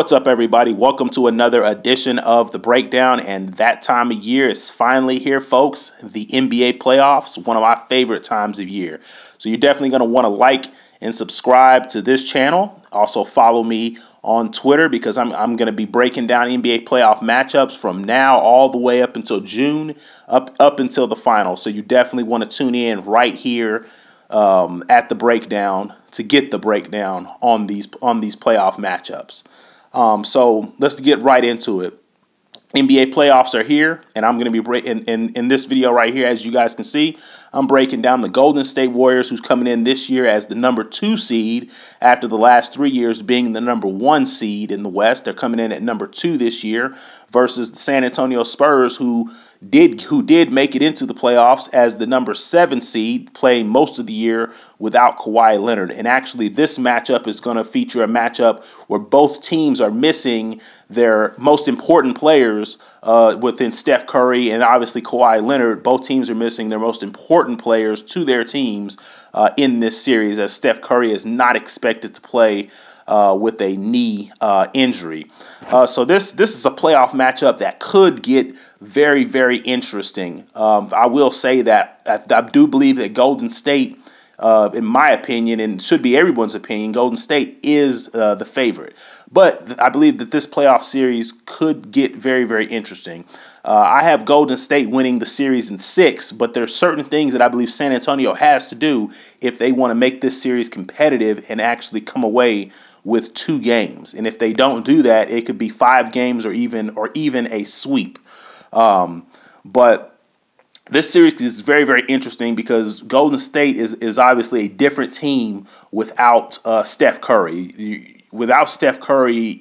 What's up, everybody? Welcome to another edition of The Breakdown, and that time of year is finally here, folks. The NBA playoffs, one of my favorite times of year. So you're definitely going to want to like and subscribe to this channel. Also follow me on Twitter because I'm going to be breaking down NBA playoff matchups from now all the way up until June, up until the finals. So you definitely want to tune in right here at The Breakdown to get the breakdown on these playoff matchups. So let's get right into it. NBA playoffs are here, and I'm going to be in this video right here, as you guys can see, I'm breaking down the Golden State Warriors, who's coming in this year as the number 2 seed after the last 3 years being the number 1 seed in the West. They're coming in at number 2 this year versus the San Antonio Spurs, who did make it into the playoffs as the number 7 seed, playing most of the year without Kawhi Leonard. And actually, this matchup is going to feature a matchup where both teams are missing their most important players within Steph Curry and obviously Kawhi Leonard. Both teams are missing their most important players to their teams in this series, as Steph Curry is not expected to play with a knee injury. So this is a playoff matchup that could get very, very interesting. I will say that I do believe that Golden State, in my opinion, and should be everyone's opinion, Golden State is the favorite. But I believe that this playoff series could get very, very interesting. I have Golden State winning the series in 6, but there's certain things that I believe San Antonio has to do if they want to make this series competitive and actually come away with 2 games. And if they don't do that, it could be 5 games or even a sweep. But this series is very, very interesting because Golden State is obviously a different team without Steph Curry. Without Steph Curry,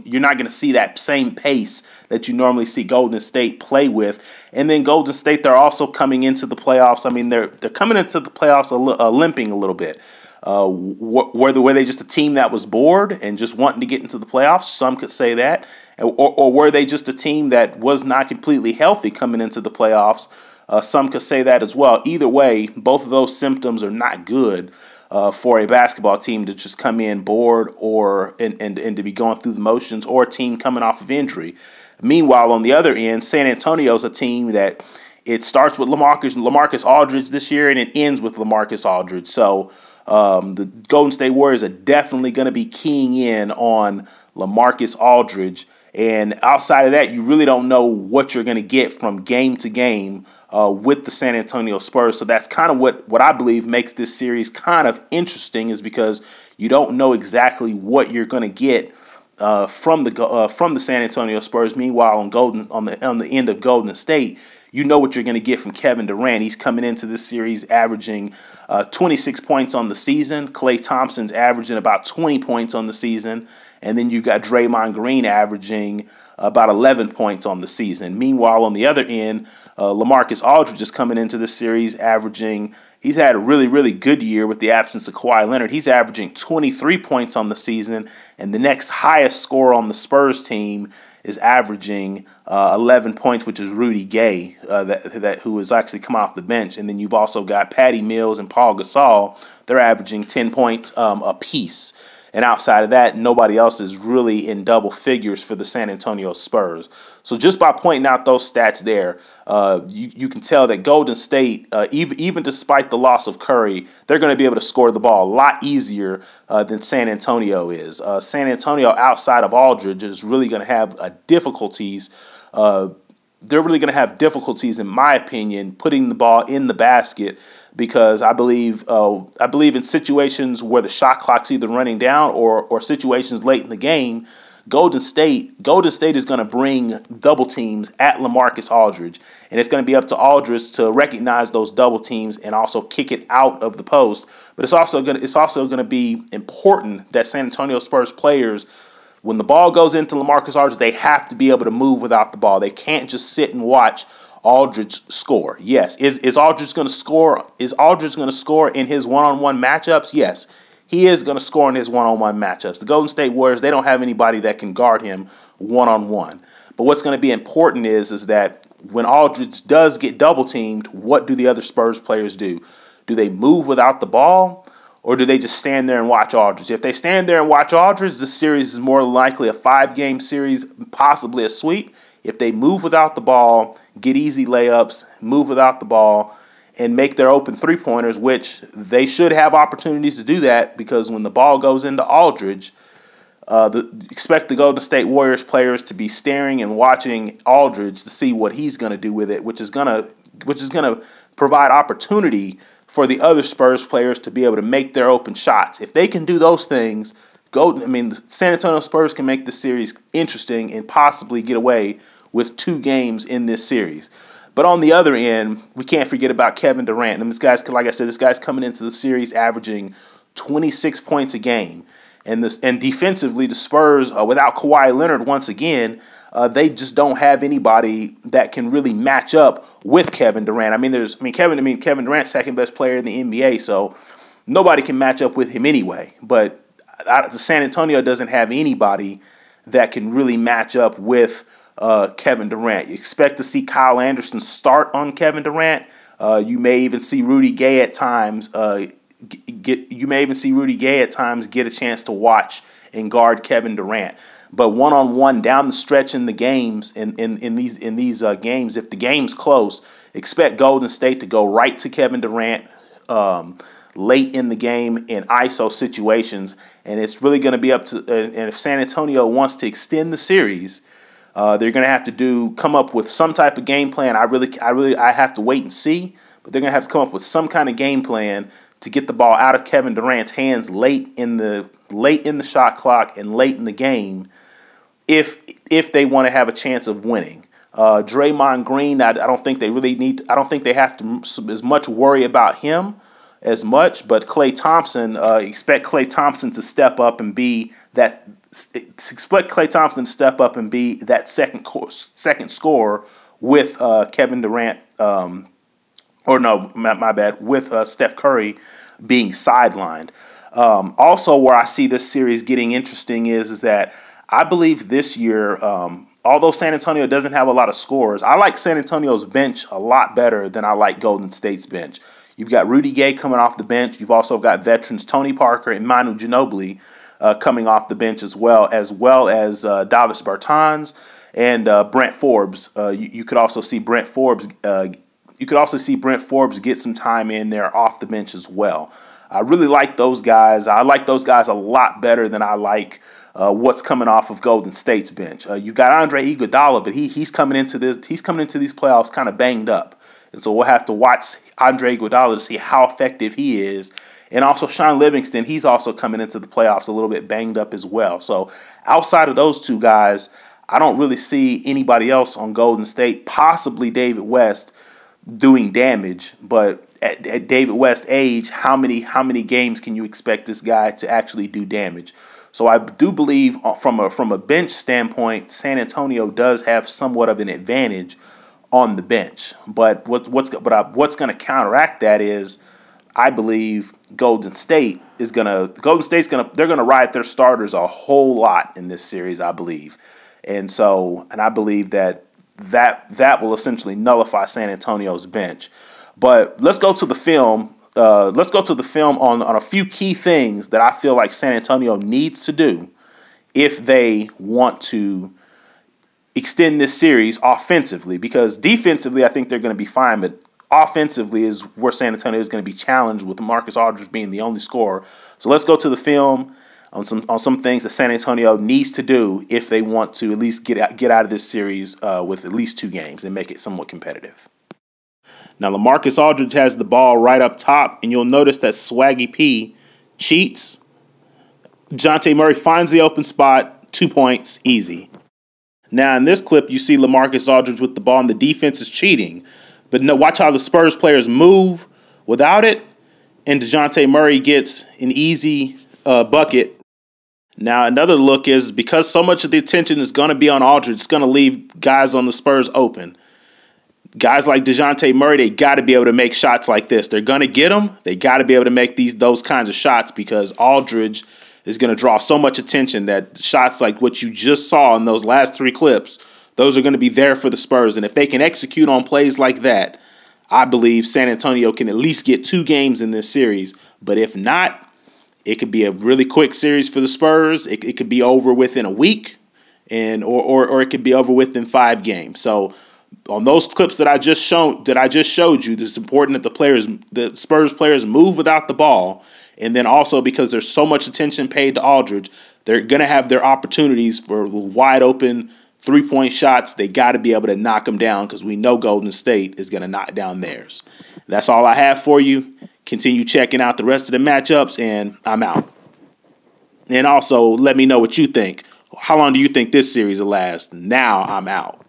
you're not going to see that same pace that you normally see Golden State play with. And then Golden State, they're also coming into the playoffs. I mean, they're coming into the playoffs limping a little bit. Were they just a team that was bored and just wanting to get into the playoffs? Some could say that. Or were they just a team that was not completely healthy coming into the playoffs? Some could say that as well. Either way, both of those symptoms are not good for a basketball team to just come in bored and to be going through the motions, or a team coming off of injury. Meanwhile, on the other end, San Antonio's a team that it starts with LaMarcus Aldridge this year and it ends with LaMarcus Aldridge. So the Golden State Warriors are definitely going to be keying in on LaMarcus Aldridge. And outside of that, you really don't know what you're going to get from game to game with the San Antonio Spurs. So that's kind of what I believe makes this series kind of interesting, is because you don't know exactly what you're going to get from the San Antonio Spurs. Meanwhile, on the end of Golden State, you know what you're going to get from Kevin Durant. He's coming into this series averaging 26 points on the season. Klay Thompson's averaging about 20 points on the season. And then you've got Draymond Green averaging about 11 points on the season. Meanwhile, on the other end, LaMarcus Aldridge is coming into this series he's had a really, really good year with the absence of Kawhi Leonard. He's averaging 23 points on the season. And the next highest scorer on the Spurs team is averaging 11 points, which is Rudy Gay, who has actually come off the bench. And then you've also got Patty Mills and Paul Gasol. They're averaging 10 points apiece. And outside of that, nobody else is really in double figures for the San Antonio Spurs. So just by pointing out those stats there, you can tell that Golden State, even despite the loss of Curry, they're going to be able to score the ball a lot easier than San Antonio is. San Antonio, outside of Aldridge, is really going to have difficulties. They're really going to have difficulties, in my opinion, putting the ball in the basket, because I believe in situations where the shot clock's either running down or situations late in the game, Golden State is going to bring double teams at LaMarcus Aldridge, and it's going to be up to Aldridge to recognize those double teams and also kick it out of the post. But it's also going to be important that San Antonio Spurs players, when the ball goes into LaMarcus Aldridge, they have to be able to move without the ball. They can't just sit and watch Aldridge score. Yes. Is Aldridge going to score? Is Aldridge going to score in his one-on-one matchups? Yes. He is going to score in his one-on-one matchups. The Golden State Warriors, they don't have anybody that can guard him one-on-one. But what's going to be important is that when Aldridge does get double-teamed, what do the other Spurs players do? Do they move without the ball? or do they just stand there and watch Aldridge? If they stand there and watch Aldridge, this series is more likely a 5-game series, possibly a sweep. If they move without the ball, get easy layups, move without the ball, and make their open three-pointers, which they should have opportunities to do that, because when the ball goes into Aldridge, expect the Golden State Warriors players to be staring and watching Aldridge to see what he's going to do with it, which is going to provide opportunity for the other Spurs players to be able to make their open shots. If they can do those things, the San Antonio Spurs can make the series interesting and possibly get away with 2 games in this series. But on the other end, we can't forget about Kevin Durant. And this guy's, like I said, this guy's coming into the series averaging 26 points a game. And defensively, the Spurs, without Kawhi Leonard once again, they just don't have anybody that can really match up with Kevin Durant. Kevin Durant's second best player in the NBA, so nobody can match up with him anyway. But the San Antonio doesn't have anybody that can really match up with Kevin Durant. You expect to see Kyle Anderson start on Kevin Durant. You may even see Rudy Gay at times get a chance to watch and guard Kevin Durant. But one-on-one down the stretch in the games, in these games, if the game's close, expect Golden State to go right to Kevin Durant late in the game in ISO situations, and it's really going to be up to. And if San Antonio wants to extend the series, they're going to have to come up with some type of game plan. I have to wait and see, but they're going to have to come up with some kind of game plan to get the ball out of Kevin Durant's hands late in the shot clock and late in the game, if they want to have a chance of winning. Draymond Green, I don't think they really need. I don't think they have to as much worry about him as much. But Klay Thompson, expect Klay Thompson to step up and be that. Expect Klay Thompson to step up and be that second scorer with Kevin Durant. With Steph Curry being sidelined. Also, where I see this series getting interesting is that I believe this year, although San Antonio doesn't have a lot of scorers, I like San Antonio's bench a lot better than I like Golden State's bench. You've got Rudy Gay coming off the bench. You've also got veterans Tony Parker and Manu Ginobili coming off the bench as well as Davis Bertans and Brent Forbes. You could also see Brent Forbes. You could also see Brent Forbes get some time in there off the bench as well. I really like those guys. I like those guys a lot better than I like what's coming off of Golden State's bench. You got Andre Iguodala, but he's coming into these playoffs kind of banged up, and so we'll have to watch Andre Iguodala to see how effective he is. And also Sean Livingston, he's also coming into the playoffs a little bit banged up as well. So outside of those two guys, I don't really see anybody else on Golden State, possibly David West, doing damage. But at David West's age, how many games can you expect this guy to actually do damage? So I do believe from a bench standpoint, San Antonio does have somewhat of an advantage on the bench. But what's going to counteract that is, I believe Golden State's gonna ride their starters a whole lot in this series, I believe. And I believe that will essentially nullify San Antonio's bench. But let's go to the film. Let's go to the film on a few key things that I feel like San Antonio needs to do if they want to extend this series offensively. Because defensively, I think they're going to be fine, but offensively is where San Antonio is going to be challenged, with Marcus Aldridge being the only scorer. So let's go to the film on some things that San Antonio needs to do if they want to at least get out of this series with at least 2 games and make it somewhat competitive. Now, LaMarcus Aldridge has the ball right up top, and you'll notice that Swaggy P cheats. DeJounte Murray finds the open spot, 2 points, easy. Now, in this clip, you see LaMarcus Aldridge with the ball, and the defense is cheating. But no, watch how the Spurs players move without it, and DeJounte Murray gets an easy bucket. Now, another look is, because so much of the attention is going to be on Aldridge, it's going to leave guys on the Spurs open. Guys like DeJounte Murray, they got to be able to make shots like this. They're going to get them. They got to be able to make those kinds of shots, because Aldridge is going to draw so much attention that shots like what you just saw in those last 3 clips, those are going to be there for the Spurs. And if they can execute on plays like that, I believe San Antonio can at least get 2 games in this series. But if not, It could be a really quick series for the Spurs. It could be over within a week, or it could be over within 5 games. So on those clips that I just showed you, it's important that the Spurs players move without the ball, and then also because there's so much attention paid to Aldridge, they're gonna have their opportunities for wide open 3-point shots. They got to be able to knock them down because we know Golden State is gonna knock down theirs. That's all I have for you. Continue checking out the rest of the matchups, and I'm out. And also, let me know what you think. How long do you think this series will last? Now I'm out.